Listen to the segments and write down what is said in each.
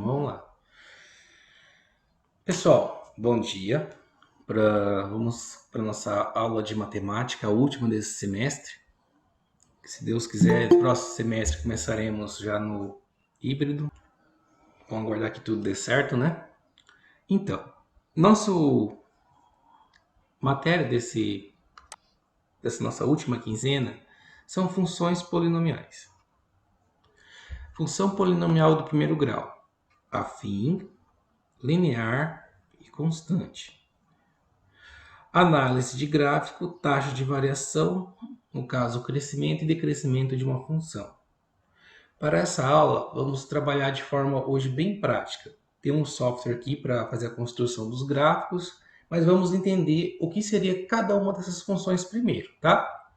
vamos lá. Pessoal, bom dia. Vamos para a nossa aula de matemática, a última desse semestre. Se Deus quiser, no próximo semestre começaremos já no híbrido. Vamos aguardar que tudo dê certo, né? Então, nosso matéria dessa nossa última quinzena são funções polinomiais. Função polinomial do primeiro grau, afim, linear e constante. Análise de gráfico, taxa de variação, no caso, crescimento e decrescimento de uma função. Para essa aula, vamos trabalhar de forma hoje bem prática. Tem um software aqui para fazer a construção dos gráficos, mas vamos entender o que seria cada uma dessas funções primeiro, tá?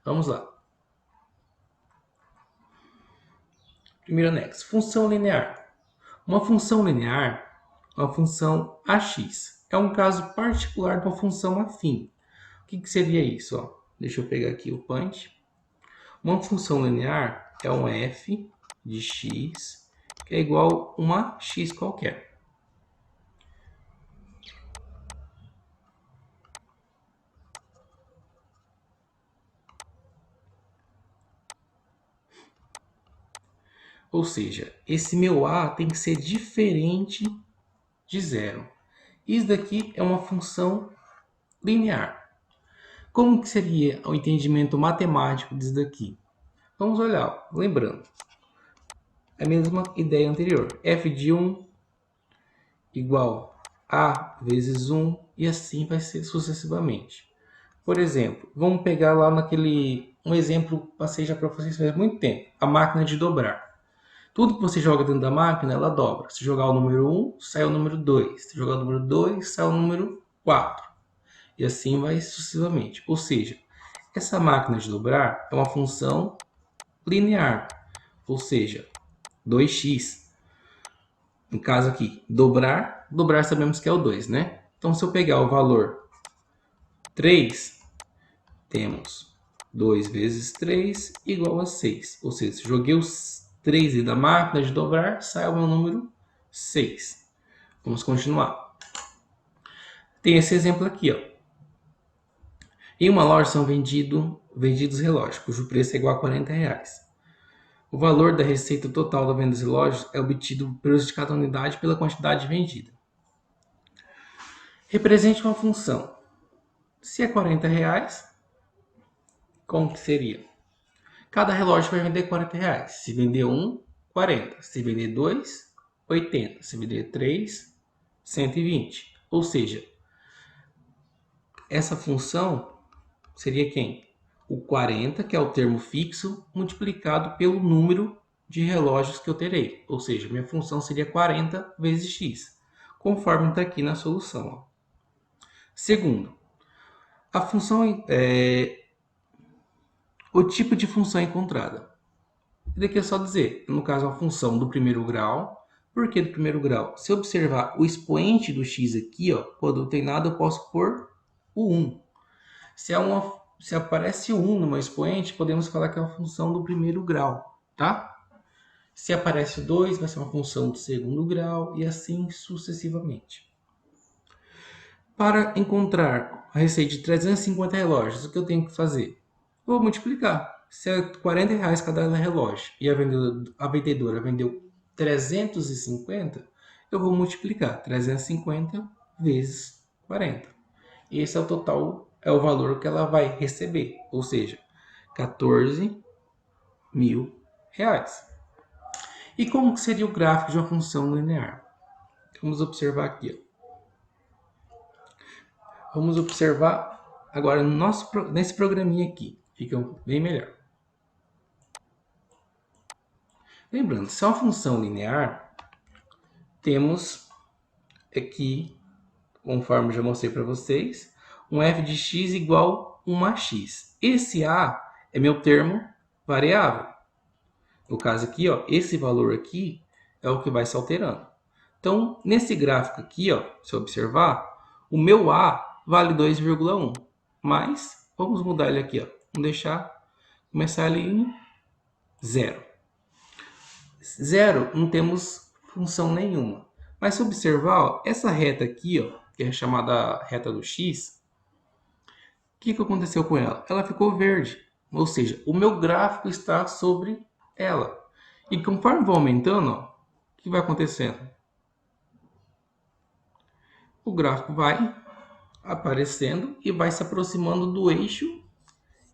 Vamos lá. Primeiro anexo, função linear. Uma função linear é uma função AX. É um caso particular de uma função afim. O que seria isso? Ó? Deixa eu pegar aqui o punch. Uma função linear é um f de x que é igual a uma x qualquer. Ou seja, esse meu a tem que ser diferente de zero. Isso daqui é uma função linear. Como que seria o entendimento matemático disso daqui? Vamos olhar, lembrando. A mesma ideia anterior. F de 1 igual a vezes 1 e assim vai ser sucessivamente. Por exemplo, vamos pegar lá um exemplo que passei já para vocês faz muito tempo, a máquina de dobrar. Tudo que você joga dentro da máquina, ela dobra. Se jogar o número 1, sai o número 2. Se jogar o número 2, sai o número 4. E assim vai sucessivamente. Ou seja, essa máquina de dobrar é uma função linear. Ou seja, 2x. No caso aqui, dobrar sabemos que é o 2, né? Então, se eu pegar o valor 3, temos 2 vezes 3 igual a 6. Ou seja, se joguei os 3 da máquina de dobrar, sai o meu número 6. Vamos continuar. Tem esse exemplo aqui, ó. Em uma loja são vendidos relógios, cujo preço é igual a R$40. O valor da receita total da venda dos relógios é obtido preço de cada unidade pela quantidade vendida. Represente uma função. Se é R$40, como que seria? Cada relógio vai vender R$40. Se vender um, 40. Se vender 2, 80. Se vender 3, 120. Ou seja, essa função seria quem? O 40, que é o termo fixo, multiplicado pelo número de relógios que eu terei. Ou seja, minha função seria 40 vezes x, conforme está aqui na solução. Segundo, a função o tipo de função encontrada. E daqui é só dizer, no caso, a função do primeiro grau. Por que do primeiro grau? Se eu observar o expoente do x aqui, ó, quando não tem nada, eu posso pôr o 1. Se aparece 1 no meu expoente, podemos falar que é uma função do primeiro grau, tá? Se aparece 2, vai ser uma função do segundo grau e assim sucessivamente. Para encontrar a receita de 350 relógios, o que eu tenho que fazer? Eu vou multiplicar. Se é R$40 cada relógio e a vendedora vendeu 350, eu vou multiplicar 350 vezes 40. Esse é o total, é o valor que ela vai receber, ou seja, R$14.000. E como seria o gráfico de uma função linear? Vamos observar aqui. Vamos observar agora nesse programinha aqui. Fica bem melhor. Lembrando, se é uma função linear, temos aqui, conforme já mostrei para vocês, um f de x igual a uma x. Esse a é meu termo variável. No caso aqui, ó, esse valor aqui é o que vai se alterando. Então, nesse gráfico aqui, ó, se eu observar, o meu a vale 2,1. Mas, vamos mudar ele aqui, ó. Vamos começar ele em 0. 0, não temos função nenhuma. Mas se observar, ó, essa reta aqui, ó, que é chamada reta do x, o que aconteceu com ela? Ela ficou verde, ou seja, o meu gráfico está sobre ela. E conforme vou aumentando, ó, o que vai acontecendo? O gráfico vai aparecendo e vai se aproximando do eixo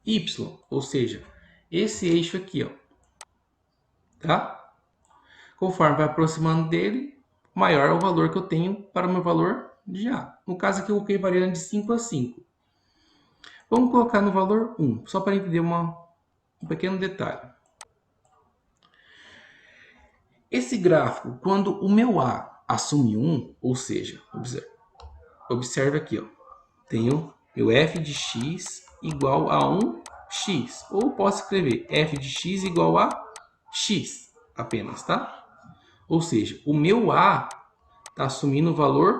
Y, ou seja, esse eixo aqui, ó, tá? Conforme vai aproximando dele, maior é o valor que eu tenho para o meu valor de A. No caso aqui eu coloquei variando de 5 a 5. Vamos colocar no valor 1, só para entender um pequeno detalhe. Esse gráfico, quando o meu A assume 1, ou seja, observe aqui, ó, tenho meu f de x igual a 1x, ou posso escrever f de x igual a x apenas, tá? Ou seja, o meu A está assumindo o valor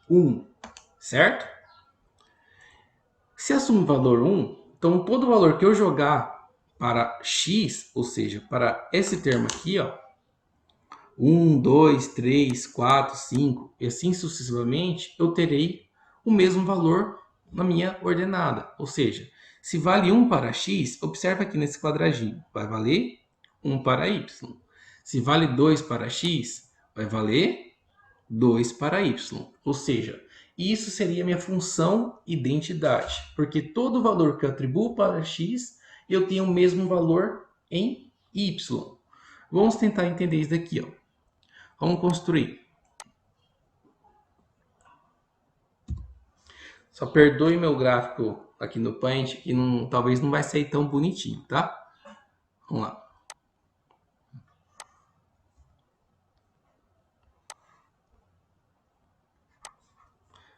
1, certo? Se assumir o valor 1, então todo valor que eu jogar para x, ou seja, para esse termo aqui, ó, 1, 2, 3, 4, 5 e assim sucessivamente, eu terei o mesmo valor na minha ordenada. Ou seja, se vale 1 para x, observa aqui nesse quadradinho, vai valer 1 para y. Se vale 2 para x, vai valer 2 para y. Ou seja, isso seria minha função identidade, porque todo valor que eu atribuo para x, eu tenho o mesmo valor em y. Vamos tentar entender isso daqui, ó. Vamos construir. Só perdoe meu gráfico aqui no Paint, que talvez não vai sair tão bonitinho, tá? Vamos lá.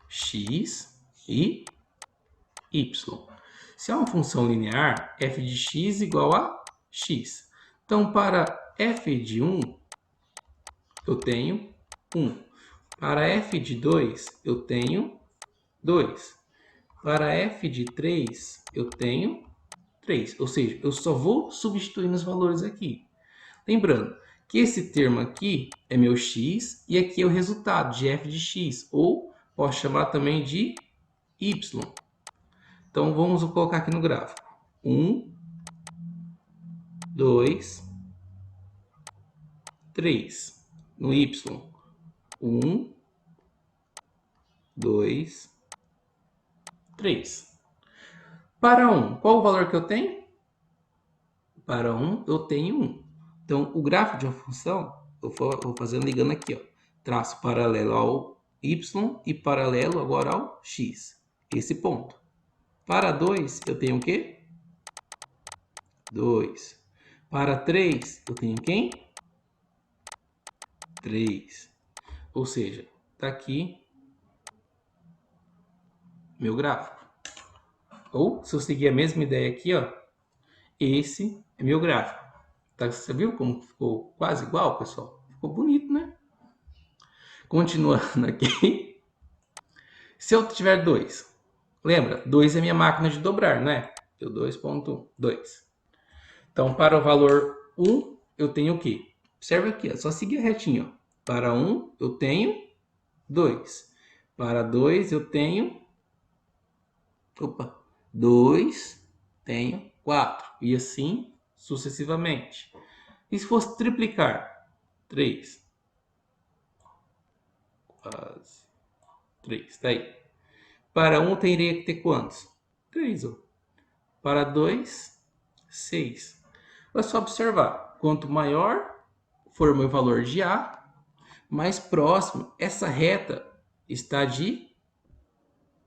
X e y. Se é uma função linear, f de x igual a x. Então, para f de 1, eu tenho 1. Para f de 2, eu tenho 2. Para f de 3, eu tenho 3. Ou seja, eu só vou substituindo os valores aqui. Lembrando que esse termo aqui é meu x e aqui é o resultado de f de x, ou posso chamar também de y. Então, vamos colocar aqui no gráfico. 1, 2, 3. No y, 1, 2, 3. Para 1, qual o valor que eu tenho? Para 1, eu tenho 1. Então, o gráfico de uma função, eu vou fazendo ligando aqui, ó, traço paralelo ao y e paralelo agora ao x. Esse ponto. Para 2, eu tenho o quê? 2. Para 3, eu tenho quem? 3. Ou seja, está aqui meu gráfico. Ou, se eu seguir a mesma ideia aqui, ó, esse é meu gráfico. Tá, você viu como ficou quase igual, pessoal? Ficou bonito, né? Continuando aqui. Se eu tiver 2, lembra? 2 é minha máquina de dobrar, não é? Deu 2.1, 2. Então, para o valor 1, eu tenho o quê? Observe aqui, é só seguir a retinha. Ó. Para 1, eu tenho 2. Para 2, eu tenho... 2, tenho 4. E assim sucessivamente. E se fosse triplicar? 3. Quase. 3, tá aí. Para 1, teria que ter quantos? 3. Ó. Para 2, 6. É só observar. Quanto maior for o meu valor de A, mais próximo essa reta está de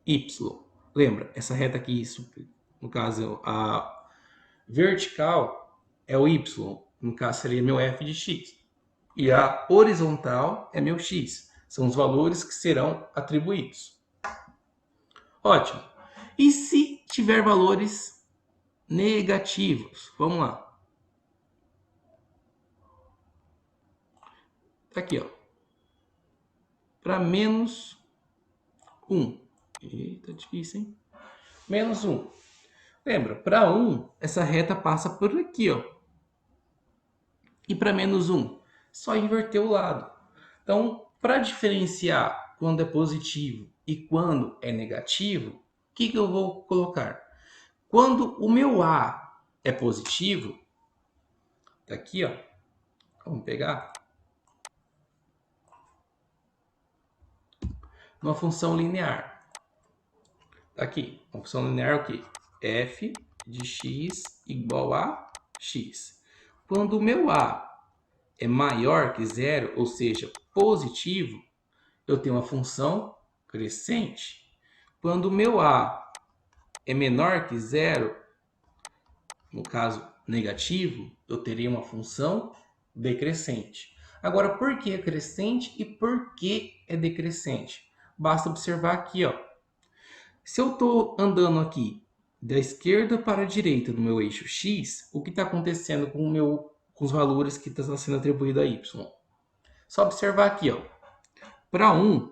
Y. Lembra, essa reta aqui, no caso, a vertical é o Y. No caso, seria meu f de x. E a horizontal é meu x. São os valores que serão atribuídos. Ótimo. E se tiver valores negativos? Vamos lá. Tá aqui, ó. Para menos 1. Eita, difícil, hein? Menos 1. Lembra, para 1, essa reta passa por aqui, ó. E para menos 1, só inverter o lado. Então, para diferenciar quando é positivo e quando é negativo, o que eu vou colocar? Quando o meu A é positivo, tá aqui, ó, vamos pegar uma função linear. Tá aqui, uma função linear é o quê? F de x igual a x. Quando o meu A é maior que zero, ou seja, positivo, eu tenho uma função crescente. Quando o meu A é menor que zero, no caso negativo, eu terei uma função decrescente. Agora, por que é crescente e por que é decrescente? Basta observar aqui, ó. Se eu estou andando aqui da esquerda para a direita no meu eixo x, o que está acontecendo com os valores que estão sendo atribuídos a y? Só observar aqui, ó. Para 1,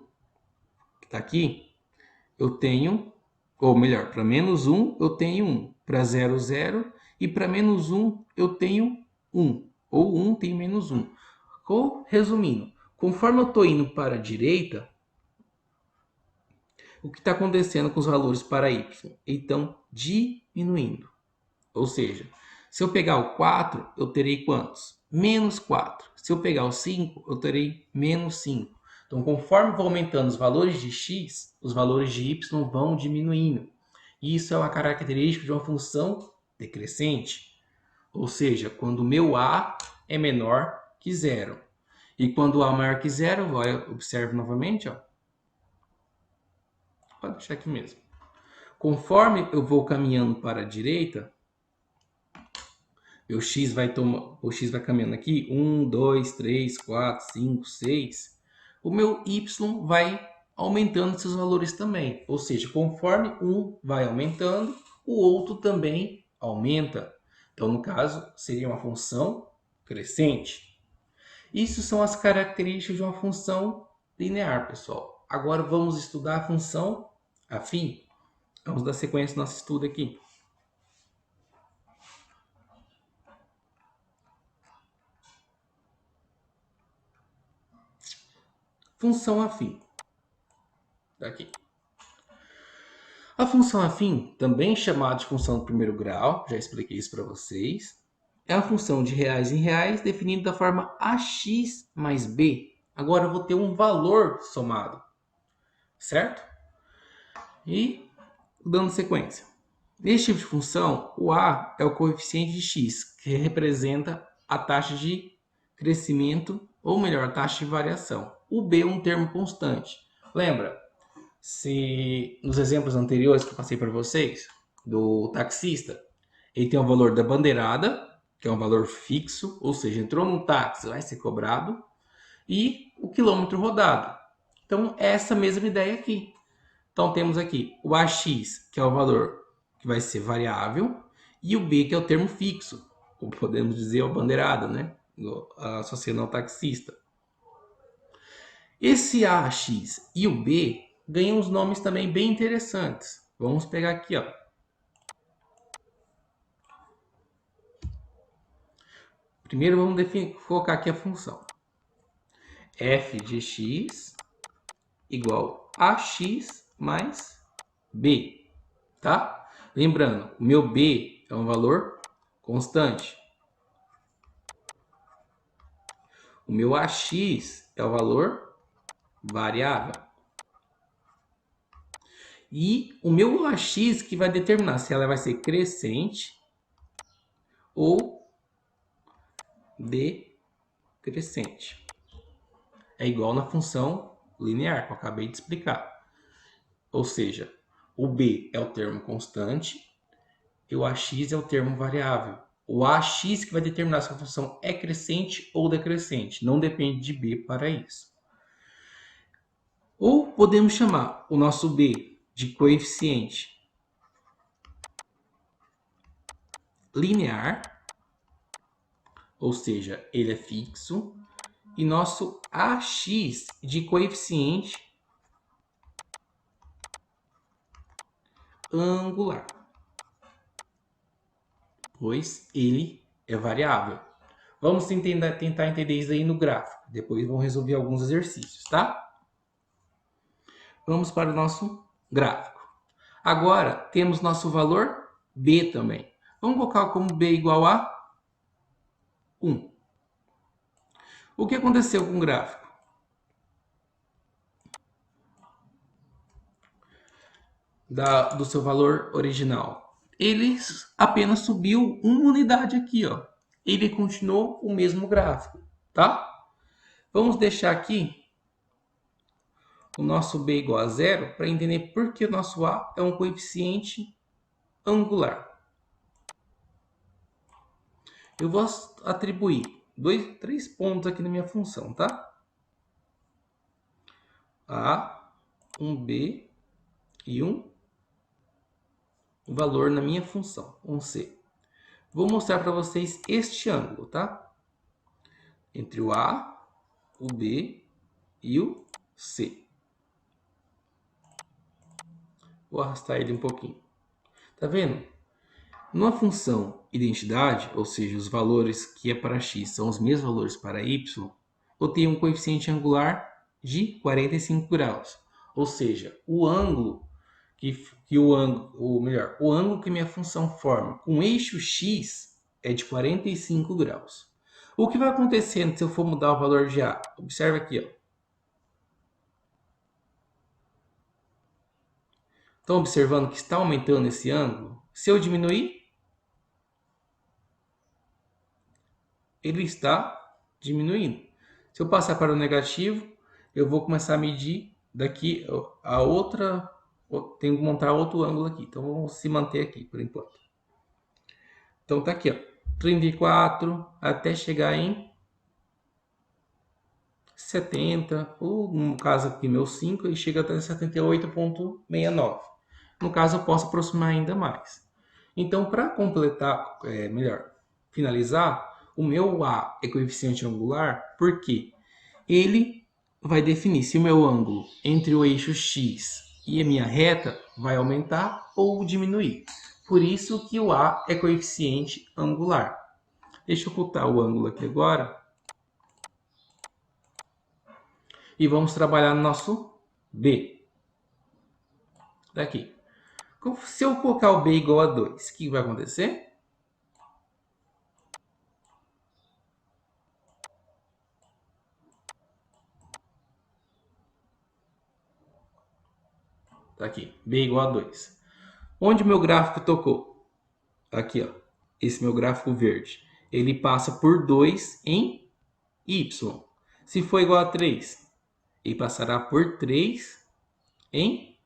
que está aqui, eu tenho, ou melhor, para menos 1 eu tenho 1, para 0, 0, e para menos 1 eu tenho 1, ou 1 tem menos 1. Ou, resumindo, conforme eu estou indo para a direita, o que está acontecendo com os valores para y? Eles estão diminuindo. Ou seja, se eu pegar o 4, eu terei quantos? Menos 4. Se eu pegar o 5, eu terei menos 5. Então, conforme vou aumentando os valores de x, os valores de y vão diminuindo. Isso é uma característica de uma função decrescente. Ou seja, quando o meu a é menor que zero. E quando o a é maior que zero, observe novamente, ó. Pode deixar aqui mesmo. Conforme eu vou caminhando para a direita, o x vai caminhando aqui, 1, 2, 3, 4, 5, 6. O meu y vai aumentando esses valores também. Ou seja, conforme um vai aumentando, o outro também aumenta. Então, no caso, seria uma função crescente. Isso são as características de uma função linear, pessoal. Agora vamos estudar a função afim. Vamos dar sequência ao nosso estudo aqui. Função afim. Daqui. A função afim, também chamada de função do primeiro grau, já expliquei isso para vocês, é uma função de reais em reais definida da forma ax mais b. Agora eu vou ter um valor somado, certo? E dando sequência. Neste tipo de função, o a é o coeficiente de x, que representa a taxa de crescimento, ou melhor, a taxa de variação. O b é um termo constante. Lembra? Se nos exemplos anteriores que eu passei para vocês, do taxista, ele tem o valor da bandeirada, que é um valor fixo, ou seja, entrou no táxi, vai ser cobrado, e o quilômetro rodado. Então, é essa mesma ideia aqui. Então, temos aqui o AX, que é o valor que vai ser variável, e o B, que é o termo fixo, ou podemos dizer a bandeirada, né? Associando ao taxista. Esse AX e o B ganham uns nomes também bem interessantes. Vamos pegar aqui, ó. Primeiro vamos colocar aqui a função. F de x igual a x mais b, tá? Lembrando, o meu b é um valor constante. O meu ax é o valor variável. E o meu ax que vai determinar se ela vai ser crescente ou decrescente. É igual na função linear que eu acabei de explicar. Ou seja, o b é o termo constante e o ax é o termo variável. O ax que vai determinar se a função é crescente ou decrescente. Não depende de b para isso. Ou podemos chamar o nosso b de coeficiente linear, ou seja, ele é fixo, e nosso ax de coeficiente angular, pois ele é variável. Vamos tentar entender isso aí no gráfico. Depois vamos resolver alguns exercícios, tá? Vamos para o nosso gráfico. Agora, temos nosso valor B também. Vamos colocar como B igual a 1. O que aconteceu com o gráfico? Do seu valor original. Ele apenas subiu uma unidade aqui, ó. Ele continuou o mesmo gráfico, tá? Vamos deixar aqui o nosso B igual a 0 para entender por que o nosso A é um coeficiente angular. Eu vou atribuir 3 pontos aqui na minha função, tá? A, um B e um valor na minha função, um C. Vou mostrar para vocês este ângulo, tá? Entre o A, o B e o C. Vou arrastar ele um pouquinho. Tá vendo? Numa função identidade, ou seja, os valores que é para x são os mesmos valores para y, eu tenho um coeficiente angular de 45 graus. Ou seja, o ângulo o ângulo que minha função forma com eixo x é de 45 graus. O que vai acontecendo se eu for mudar o valor de A? Observe aqui, ó. Estão observando que está aumentando esse ângulo? Se eu diminuir, ele está diminuindo. Se eu passar para o negativo, eu vou começar a medir daqui a outra. Tenho que montar outro ângulo aqui. Então, vamos se manter aqui por enquanto. Então, tá aqui, ó. 34 até chegar em 70, ou no caso aqui, meu 5, e chega até 78,69. No caso, eu posso aproximar ainda mais. Então, para completar, finalizar, o meu A é coeficiente angular porque ele vai definir se o meu ângulo entre o eixo X e a minha reta vai aumentar ou diminuir. Por isso que o A é coeficiente angular. Deixa eu ocultar o ângulo aqui agora. E vamos trabalhar no nosso B. Daqui. Se eu colocar o B igual a 2, o que vai acontecer? Tá aqui, B igual a 2. Onde o meu gráfico tocou? Aqui, ó. Esse meu gráfico verde. Ele passa por 2 em Y. Se for igual a 3, ele passará por 3 em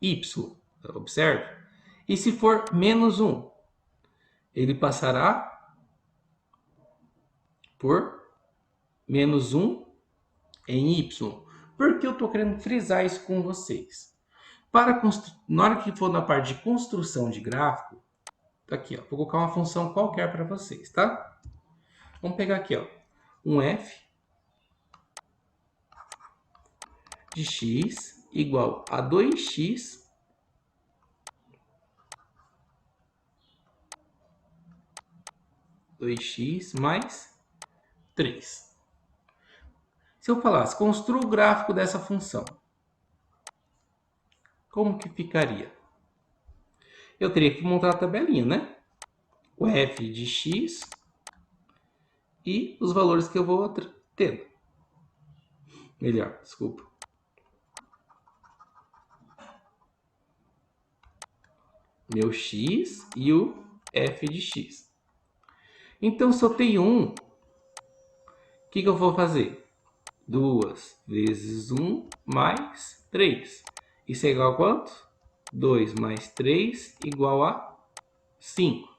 Y. Observe. E se for menos 1, ele passará por menos 1 em Y. Por que eu estou querendo frisar isso com vocês? Na hora que for na parte de construção de gráfico, tá aqui, ó, vou colocar uma função qualquer para vocês, tá? Vamos pegar aqui, ó, um f de x igual a 2x mais 3. Se eu falasse, construa o gráfico dessa função, como que ficaria? Eu teria que montar a tabelinha, né? O f de x e os valores que eu vou tendo. Melhor, desculpa. Meu x e o f de x. Então, se eu tenho 1, o que eu vou fazer? 2 vezes 1 mais 3. Isso é igual a quanto? 2 mais 3 igual a 5.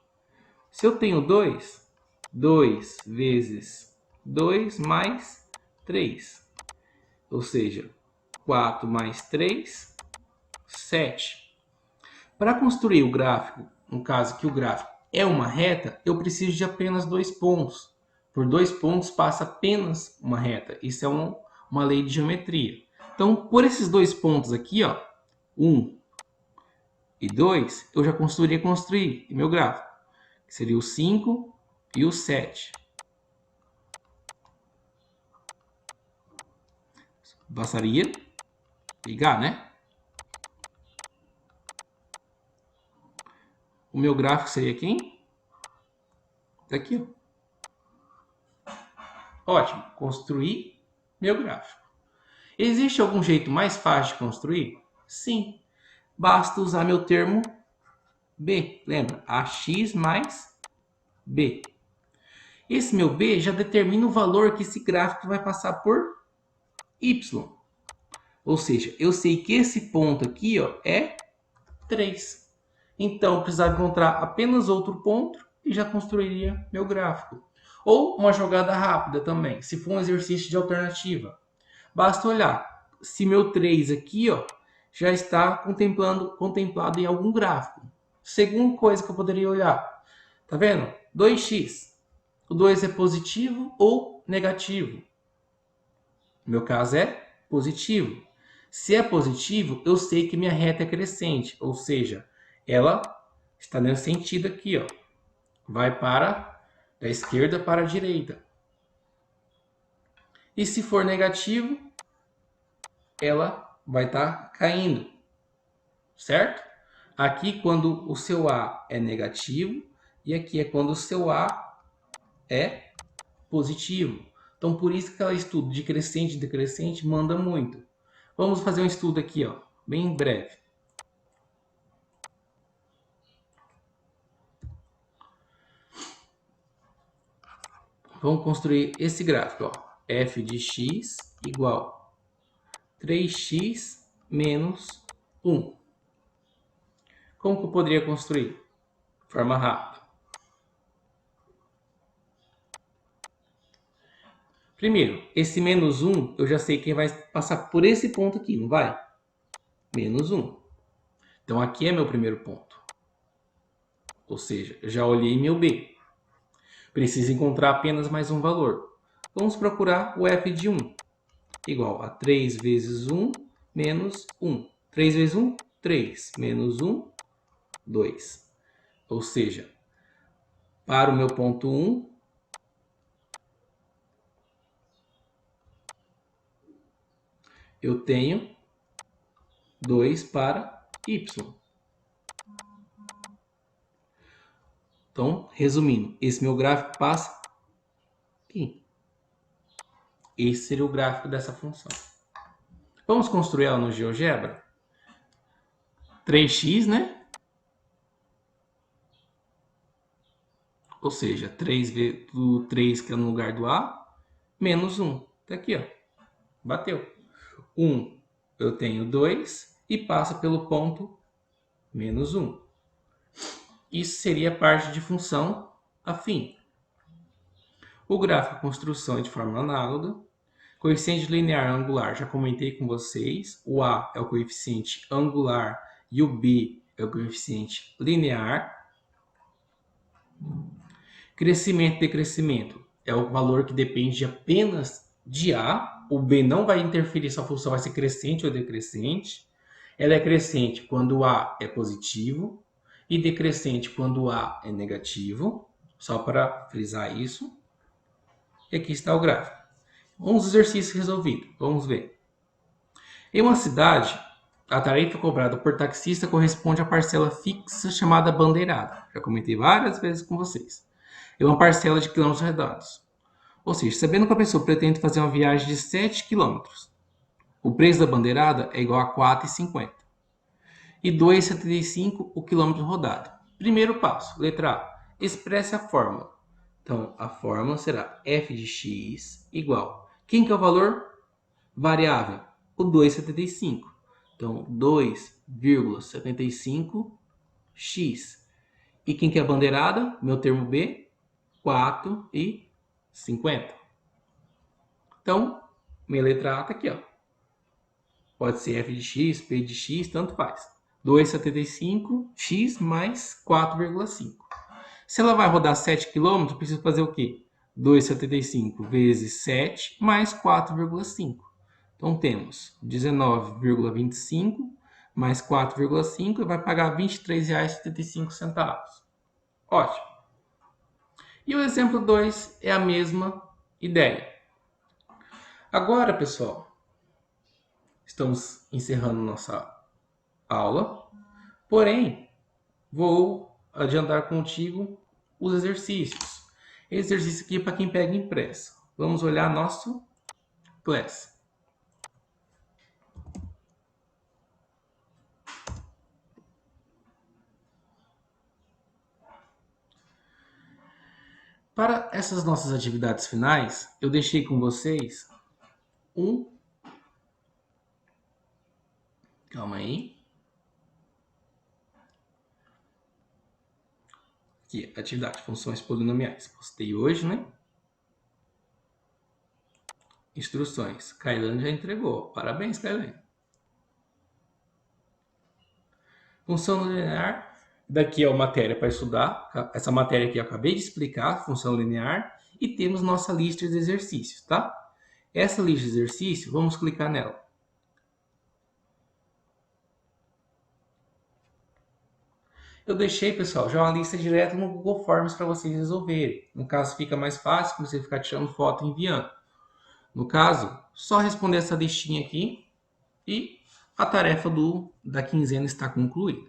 Se eu tenho 2, 2 vezes 2 mais 3. Ou seja, 4 mais 3, 7. Para construir o gráfico, no caso que o gráfico é uma reta, eu preciso de apenas 2 pontos. Por 2 pontos passa apenas uma reta. Isso é uma lei de geometria. Então, por esses 2 pontos aqui, ó, 1 e 2, eu já construir meu gráfico, que seria o 5 e o 7. Bastaria ligar, né? O meu gráfico seria quem? Daqui, ó. Ótimo, construir meu gráfico. Existe algum jeito mais fácil de construir? Sim, basta usar meu termo B. Lembra? AX mais B. Esse meu B já determina o valor que esse gráfico vai passar por Y. Ou seja, eu sei que esse ponto aqui, ó, é 3. Então, eu precisava encontrar apenas outro ponto e já construiria meu gráfico. Ou uma jogada rápida também, se for um exercício de alternativa. Basta olhar se meu 3 aqui, ó, já está contemplado em algum gráfico. Segunda coisa que eu poderia olhar, tá vendo? 2x. O 2 é positivo ou negativo? No meu caso é positivo. Se é positivo, eu sei que minha reta é crescente, ou seja, ela está nesse sentido aqui, ó. Vai para da esquerda para a direita. E se for negativo, ela vai estar caindo, certo? Aqui quando o seu A é negativo e aqui é quando o seu A é positivo. Então por isso que aquele estudo de crescente e decrescente manda muito. Vamos fazer um estudo aqui, ó, bem breve. Vamos construir esse gráfico, ó. F de x igual 3x menos 1. Como que eu poderia construir? De forma rápida. Primeiro, esse menos 1, eu já sei que vai passar por esse ponto aqui, não vai? Menos 1. Então, aqui é meu primeiro ponto. Ou seja, eu já olhei meu B. Preciso encontrar apenas mais um valor. Vamos procurar o f de 1. Igual a 3 vezes 1 menos 1. 3 vezes 1, 3. Menos 1, 2. Ou seja, para o meu ponto 1, eu tenho 2 para y. Então, resumindo, esse meu gráfico passa aqui. Esse seria o gráfico dessa função. Vamos construir ela no GeoGebra? 3x, né? Ou seja, 3 vezes o 3 que é no lugar do A, menos 1. Tá aqui, ó. Bateu. 1, eu tenho 2 e passa pelo ponto menos 1. Isso seria parte de função afim. O gráfico de construção é de forma análoga. Coeficiente linear angular, já comentei com vocês. O A é o coeficiente angular e o B é o coeficiente linear. Crescimento e decrescimento é o valor que depende apenas de A. O B não vai interferir se a função vai ser crescente ou decrescente. Ela é crescente quando o A é positivo e decrescente quando o A é negativo. Só para frisar isso. E aqui está o gráfico. Uns exercícios resolvidos. Vamos ver. Em uma cidade, a tarefa cobrada por taxista corresponde à parcela fixa chamada bandeirada. Já comentei várias vezes com vocês. É uma parcela de quilômetros rodados. Ou seja, sabendo que a pessoa pretende fazer uma viagem de 7 quilômetros, o preço da bandeirada é igual a R$ 4,50. E R$ 2,75 o quilômetro rodado. Primeiro passo, letra A. Expresse a fórmula. Então, a fórmula será f de x igual. Quem que é o valor? Variável. O 2,75. Então, 2,75x. E quem que é a bandeirada? Meu termo B, 4,50. Então, minha letra A está aqui, ó. Pode ser f de x, p de x, tanto faz. 2,75x mais 4,5. Se ela vai rodar 7 km, eu preciso fazer o quê? 2,75 vezes 7 mais 4,5. Então, temos 19,25 mais 4,5 e vai pagar R$ 23,75. Ótimo. E o exemplo 2 é a mesma ideia. Agora, pessoal, estamos encerrando nossa aula, porém, vou adiantar contigo os exercícios. Esse exercício aqui é para quem pega impresso. Vamos olhar nosso Class. Para essas nossas atividades finais, eu deixei com vocês Calma aí. Aqui, atividade, funções polinomiais. Postei hoje, né? Instruções. Kailan já entregou. Parabéns, Kailan. Função linear. Daqui é a matéria para estudar. Essa matéria aqui eu acabei de explicar, função linear. E temos nossa lista de exercícios, tá? Essa lista de exercícios, vamos clicar nela. Eu deixei, pessoal, já uma lista direta no Google Forms para vocês resolverem. No caso, fica mais fácil para você ficar tirando foto e enviando. No caso, só responder essa listinha aqui e a tarefa da quinzena está concluída.